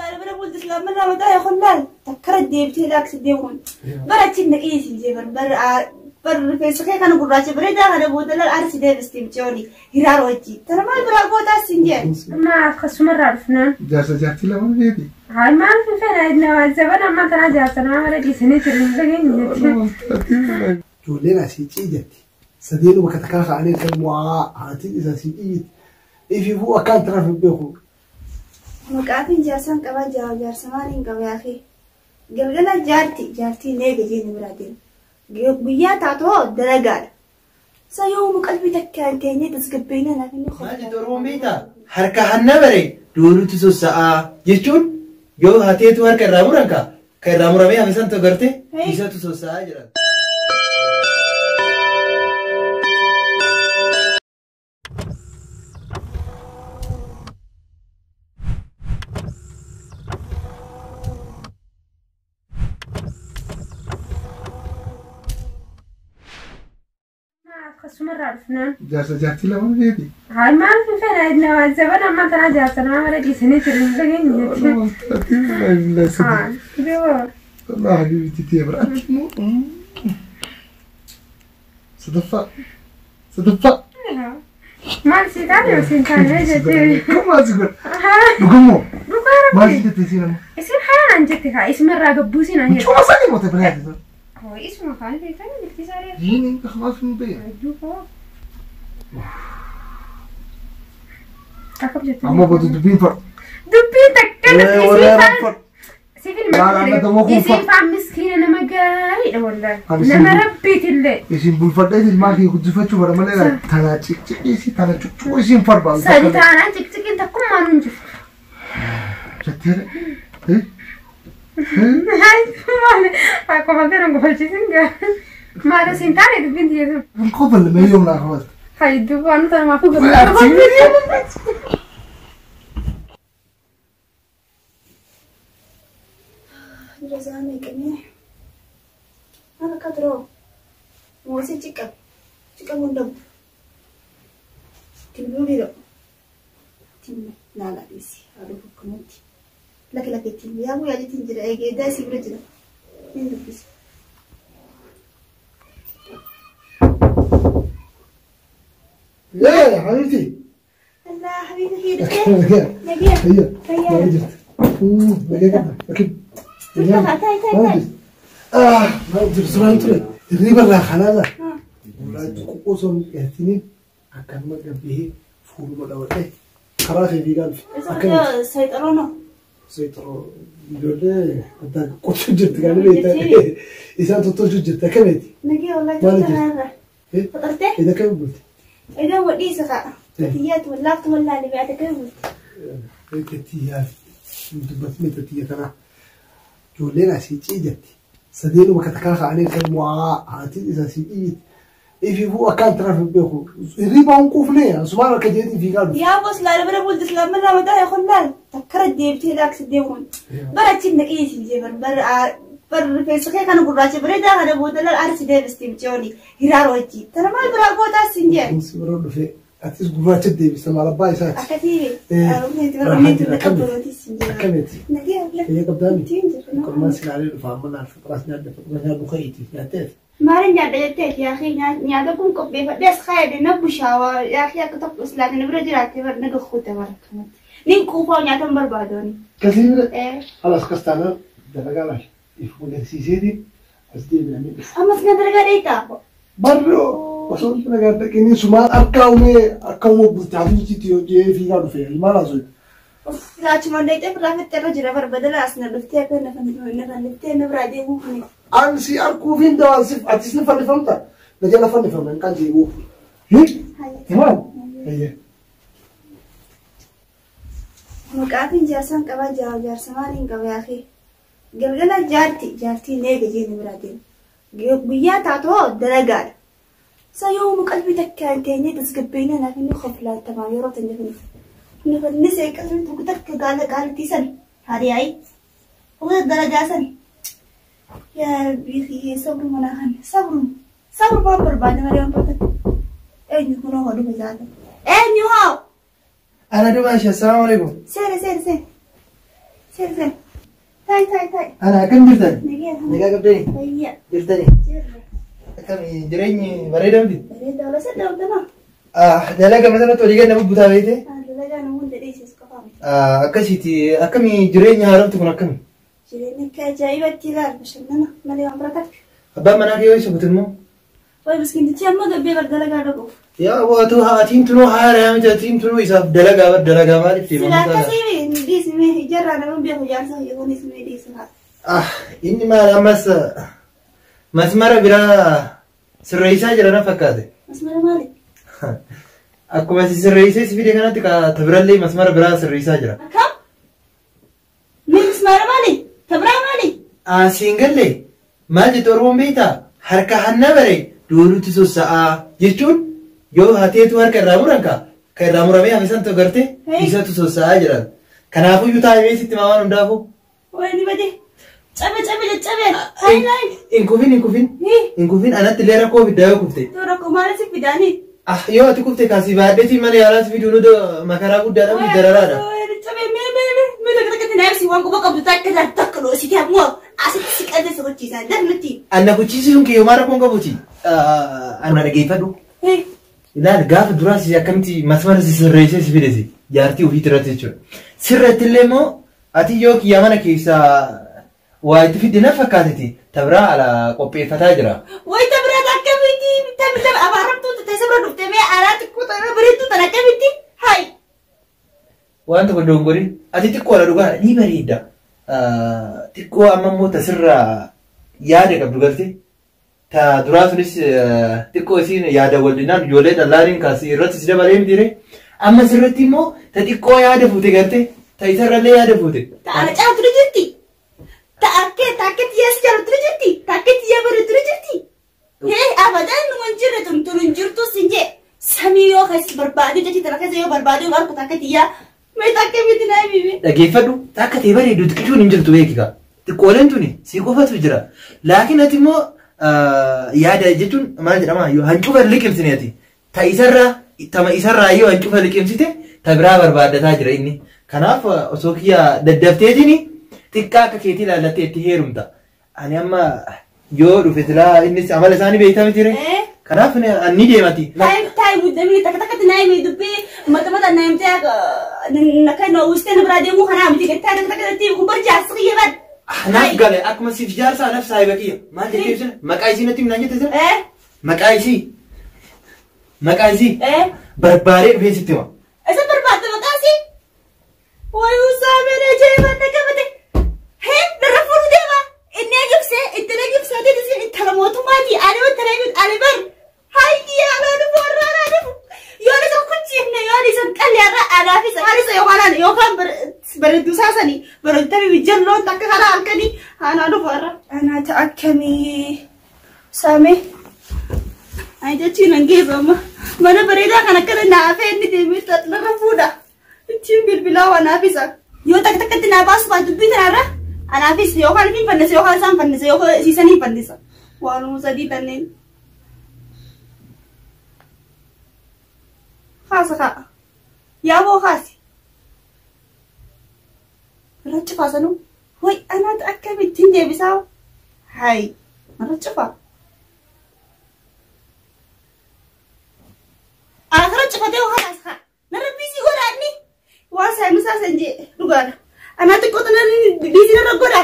أنا بقول تسلم مرة ما ده يخلال تكرر ديبتي لاكس ديبون برا تشيل كيس الجبر بر في سخيك أنا قررت بريدة أنا بود لا الأرس ديبس تيمتوني هيرار وجي ترى ما برا قوة السنجان ما خص مرة عرفنا جاتي لا ما هذي هاي ما في فين عندنا الزبون ما تراجع سنة ما رجع سنة ترين جولنا سيجي جاتي سدينو بكتكاخ عليك المعاء هاتي إذا سيجي إيش هو كان ترى في بيخو مقابل جارسان كمان جارسمانين كمان يا أخي قلنا جارتي نيجي جيني برادين بيا تعطوه درجات سيوم قلبي تكان كيني تسكبينا نحن ما جدورهم بيتا حركة هنبري دورو تسو ساعة يجون يو هاتي تو هر كرامورانكا كرامورامي همسان تو کرتے يسا تسو ساعة جرا خص مرة عرفنا جاتي لا ما هذي هاي ما في فين عندنا الزبون ما تراجع سنة ما رجع سنة ترين لا صدق والله حبيبتي تيبر صدفة ما نسيت عليه وسنتان هجتي كم أزغر بقومه ما نسيت تسينا اسم حيان جتك اسم مرة قبوسين عن شو ما صدق ما تبرهاد هو اسمه كان في ثاني باختصار جيني انت خلاص من بيا أما بدو دبين فر دبين تكلم لا لا ده مو يسيف عم مسكين أنا ما جاي والله أنا ربيت اللي يسيف بالفرد ده ما في كنت فاتشوا برا ملأ ثنا تك يسيف ثنا شو يسيف فر بال سالي ثنا تك أنت كم ما ننجف شتير إيه هاي ما أكو ما ترى نقول شيء سنجا ما هذا سنتاني دبين تيجي من قبل ما يوم لا خلاص هاي دبان ترى ما فوق رزاني كمية أنا كدرو موسي تيكا مندم تلبولي لو تيم نالا ديسي أروح كموتي لك تيم يا أبو يا جتين جرا إيه داسي برجلا مين دبيس يا حبيبتي الله حبيبي هي نبيا نبيا أكيد ما أدري سرعان ترى تقريبا لا خلاص ولا تقوسون يهتني أكمل ما جنبه فول ولا ولا خلاص في قلبي أكمل سيطرونه سيطروا يقول هذا قط جد قال لي إذا تطلع جد كمتي نجي والله تطلع فطرته إذا كم قلت إذا ودي سخاء تيات ولا ولا اللي بعد كم قلت تيات بس متى تيات أنا جولنا سيجي جتي سدينو بكتكاخ عليك المعاء هاتي إذا سيجي إيش هو كان ترى في بيخو الريبا ونقوف ليه سبحان كجدي في قلبي يا بوس لا أنا بقول تسلم مرة ما ده يخلال تكرر ديبتي لاكس ديبون برا تشيل كيس الجبر بر في سخيك أنا قررت بريدة أنا بود لا الأرس ديبس تيمتوني هيرار وجي ترى ما برا قوة السنجان سبحان في أتيس قررت ديبس ما رباي سات أكثر أمنيت تكبر السنجان كمتي نجي هي قدامي تينجر كل ما سمع عليه فهمنا الفطرة نادى فطرة بخيتي نادى ما رجع بجتك يا أخي نادكم كبي فدس خير نبشوا يا أخي أكتب أسلاك نبرد راتي برنك خوته بركمت نين كوفا نياتهم بربادوني كثير خلاص كستانا درجالاش يفهم السيسيدي أصدي بنعمل أما سنا درجة ديتا برو وصلت درجة كني سمع أركاومي بتعبي تيجي جي في قالوا فيه ما لازم لا تشمن ديتا برا في الترجة بربدل أسنا لفتة كنا لفتة نبرادي وفني أنسي أركوفين ده أنسي أتيسنا فنفهمتا نجينا فنفهم كان جيبوه هي تمام هي مقابل جارسان كمان جارسمانين كمان يا أخي قلنا جارتي نيجي جيني برادين بيا تعطوه درجات سيوم قلبي تكان كيني تسكبينا لكن خفلا تمام يروت نفن نسي قلبي تك قال تيسن هذه أي هو الدرجة سن يا بيخي صبر مناهن صبر بامبر بعد ما اليوم بتك أين يكونوا هادو بزاده أين يهاو أنا دوماشي السلام عليكم سير Sirrin. Tai. Ana akkam jirtan? Nagee. Nagaa qabdanii? Fayyaa. Jirtanii? Jirra. Akkami jireenyi bareedamti? Bareedaa wala sadda hojjana. Dalaga masalatti walii gad nama butaa beekte? Dalagaa namoonni dheedhiisis qofaami. Akkasiiti akkami jireenya haaramti kun akkami? Jireenyi akka ajaa'ibatti ilaala bashannana malee waan bira takka. Abbaan manaa kee yoo isa guutummoo? Wayi biskiintichi amma gabbee bar dalagaa dhaquuf. Yaa waatu haatiin tunoo haara miti haatiin tunoo isaaf dalagaa maaliif deema? Sila akkasii ni dhiisime ijarraa nama beeku jaarsa yookiin ismee dhiisima. Inni maal ammas masmara biraa sirreessaa jira na fakkaate. Masmara maali? Akkuma sirreessee si fide kanatti tabirallee masmara biraa sirreessaa jira. Akkam? Mee masmara maali? Tabiraa maali? Siin galle maal jettu Oromoon beektaa? Harka hanna bare doolutti sossa'aa jechuun yoo hateetu harka irraa muran kan irraa muramee hafe santu garte isatu sossa'aa jiran. Kanaafuyyuu taa'imee sitti maamaan hundaafuu. Wayi ni bade. Cabe. Hayi. Inkufin anatti illee rakkoo biddaa yoo kufte. Yoo rakkoo maali si fidaanii? Yoo ati kufte kaasii baadheetii malee yaalaas fiduu nuti makaraa guddaadhaan fi dararaadha. Cabe mee lakkatti naayibsi waan quba qabdu takka dhoosite ammoo asitti si qallee sochochiisan darnutti. Anna kuchisiisuun kee yooma rakkoon qabuuti. Anna dhageeffadhu. Ilaali gaafa duraas akkamitti masmara si sirreessee si fidesi jaartii ofii irratti jechuudha. Sirratti illee immoo ati yoo kiyyaa mana keessaa waa itti fidde na fakkaateti tabiraa ala qopheeffataa jira. Wayi tabiraa akkamitti tabiraa abaaramtuu teessuma bira dhuftee mee alaa xiqqoo ta'e bareedduu tan akkamitti hayi. Waan tokko dongori ati xiqqoodha dhugaa ni bareedda. Xiqqoo amma immoo tasirraa yaada qabdu galtee. Ta duraa sunis xiqqoo isiin yaada waldinaan ijoollee dhallaaniin kaasii irratti si dabalee mitiire. Amma sirratti immoo ta xiqqoo yaada fuute galtee ta isarrallee yaada fuute. Taa'ala caatu ni jirti. Taakkeetti yaa si jaalatu ni jirti. Taakkeetti yaa bareedu ni jirti. Abadaan numan jirre tumtuun hin jirtu sin jee. Samii yoo keessa barbaadu jechi tana keessa yoo barbaadu argu taakkeetti yaa. Mee taakkee miti naa bibi. Dhageeffadhu takka ta'e bareedu xiqqishuun hin jirtu beekika. Xiqqooleen tuni si qofatu jira. Laakiin ati immoo yaada jechuun maal jedhama yoo hancufa liqimsineeti. Ta isarraa yoo hancufa liqimsite ta biraa barbaaddataa jira inni. Kanaaf osoo kiyya daddafteetini xiqqaa akka keetii ilaallattee itti heerumta. Ani amma yoo dhufe silaa innis amala isaanii beektaa mitiire. Kanaaf ni deemati. Taa'ee muddamii takkatti naayimee dubbii mata naayimtee nakka noowwistee na biraa deemuu kanaa miti gadi taa'ee takkatti kun barjaarsa qiyya bad. Naaf gale akkuma siif jaarsaa naaf saayiba qiyya. Maal jettee ibsina? Maqaa isii natti himnaan jette sira? Maqaa isii. Barbaadee dhufee sitti hima. Isa barbaadde maqaa isii? Wayuu saamee na jeeban na qabate. Narra fuudhu deema. Inni eegibsee itti eegibsee deedisee itti hala mootummaati. Ani wanta ani bar. Hayyaa alaa dhufu warra alaa dhufu. Yoon isa kuchiifne yoon isa qalleerra alaafisa. Waan isa yookaan bareedduu saasanii bareedduu bijalloon takka karaa halkanii aanaa dhufu warra. Anaata akkamii saamee. Ani jechuun an geeffama. Mana bareedaa kan akkana naafee inni deemee narra fuudha. Ittiin bilbilaa waan naafisa. Yoo takkatti naa baasu baatu dubbii tanarra anaafis yookaan hin fannise yookaan isaan fannise yookaan isiisanii fannisa. Waanuma sadii kanneen. Haasa ka'a. Yaaboo haasi. Marra cufaa sanuu. Wayi anaata akkamittiin deebisaa? Hayi. Marra cufaa. Akara cufatee waa haasa ka'a. Narra biisii godhaanni. Waan saayinusaa san jee dhugaadha. Ana xiqqoota biisii narra godha.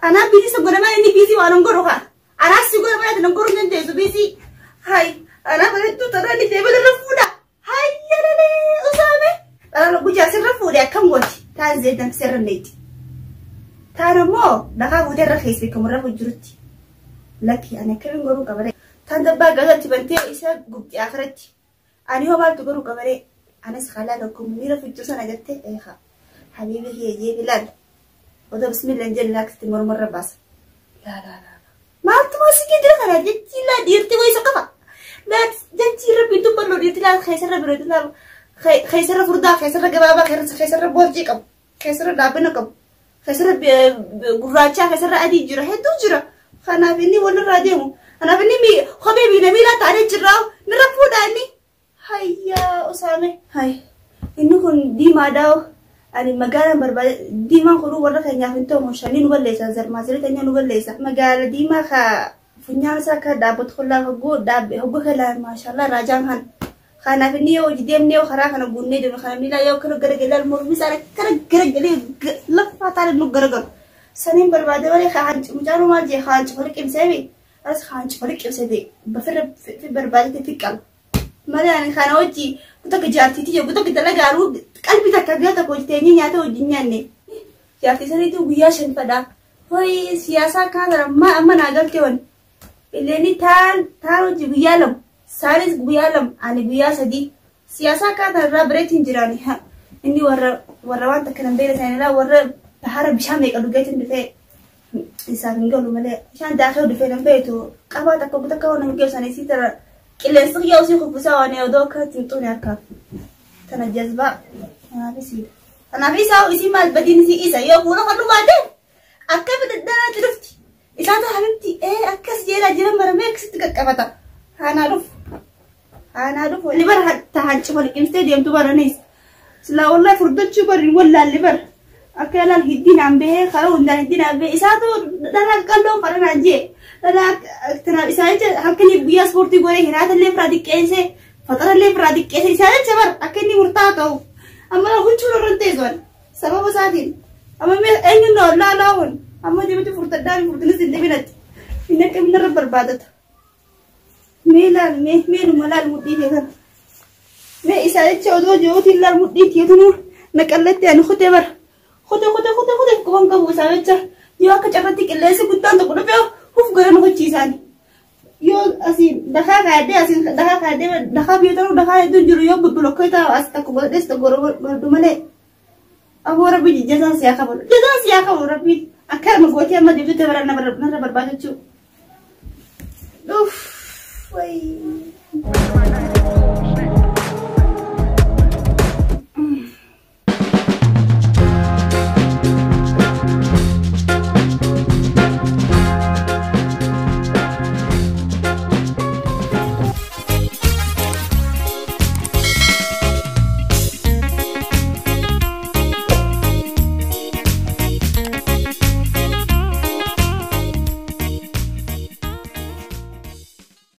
Ana biisii isa godhamaa inni biisii waan hin godhu kaa. Ana si godhamaa ati nan godhu hin dandeessu biisii. Hayi. Ana bareedduu tanaa ni deebiin irra fuudha. Hayyalalee usaame. Dhala gujaa sirra fuudhee akkam gooti. Taan zeedan sirra neeti. Taan ammoo dhagaa fuudhee irra keessa beekamurra fujirutti. Lakki ani akkamiin godhuu qabaree. Taan dabbaa gazaatti bantee isa gubxii akiratti. Ani hoo maaltu godhuu qabaree. Anas halaa tokko miira fujjuu sana jettee eegaa. Habibi hiyyee bilaal. Oda bismillah jalla aksti mormarra baasa. La. Maaltu maasii jira kana jechi la dhiirti wayisa qaba. La jechi rabbi dubballo dhiirti la keessarra bireetu la keessarra furdaa keessarra gabaabaa keessarra boorjii qabu. Keessarra dhaabbina qabu. Keessarra gurraachaa keessarra adii jira hedduu jira. Kanaaf inni walirraa deemu. Kanaaf inni kophee miilaa taa'ee jira. Nirra fuudhaa inni. Hayyaa usaame. Hay. Inni kun diimaadhaa أنا مقالة بربادة ديما خلو ورا كنيا فنتو مشانين وبليسا زر ما زرت أني وبليسا مقالة ديما خا فنيان ساكا دابت خلا هجو داب هجو خلا ما شاء الله راجعان هن خانا فيني وجديم نيو خرا خانا بوني دم خانا ميلا يو كرو جرجل المرمس على كرجل لفة تاري نو جرجل سنين بربادة ولا خان مجانو ما جي خان شفرك إمسامي أرس خان شفرك إمسامي بفر في بربادة تفكر ما يعني خانا وجي كتك جارتي تيجي كتك تلاقي عروض قلبي تكبيرة كوجتني نياته وجنياني جارتي سريتو بياشن فدا هاي سياسة كان ما أما ناقل كون اللي تال وجي بيالم سارس بيالم أنا بياسة دي سياسة كان رابريتين جراني ها إني وروان تكلم بيرة ثاني لا ور بحارة بشامك أدوجيت الدفاع إنسان يقولوا ملأ عشان داخل الدفاع نبيته كابا تكون نقول سنة سيتر كل إنسان يوصي خبزة وأنا أدوك تنطوني أركاب تنجذب أنا بيسيد أنا بيساو اسم البدين سي إيسا يقولون خلوا بعدين أكيد بدنا تلفتي إذا أنت حبيبتي إيه أكيس جيرا جيرا مرميك ستك كفتا أنا عارف اللي بره تهانش فلك إنستاديوم تبارا نيس سلا والله فردت شو بري ولا اللي بره أكيد الهدين عم به خلاص وندان الهدين عم به إذا تو دنا كلهم فرنا نجي دنا تنا إذا أنت هكني بيا سبورتي قولي هنا اللي فرادك كيسه فترة اللي فرادك كيسه إذا أنت بر أكني مرتاحه أما لو كنت شو رنتيزون سبب سادين أما مين أين لا هون أما دي بتو فرت داري فرت نسيت دي بنت إنك من الرب بربادت ميل وملا المدي هذا ما إسالة شو جو تلا المدي تيتونو نقلت يعني خده بر خده كمان كم إسالة يو أكجرتك اللي سكتان تقول بيو هو غيرنا كل شيء يو أسين دخل كده دخل بيوتنا دخل يدون جرو يو ببلوكيتا أستكبر دستغور بردمله أبو ربي جزاء سياقة ربي أكثر مقوتي أما ديبتو تبرنا بربادة شو أوف وي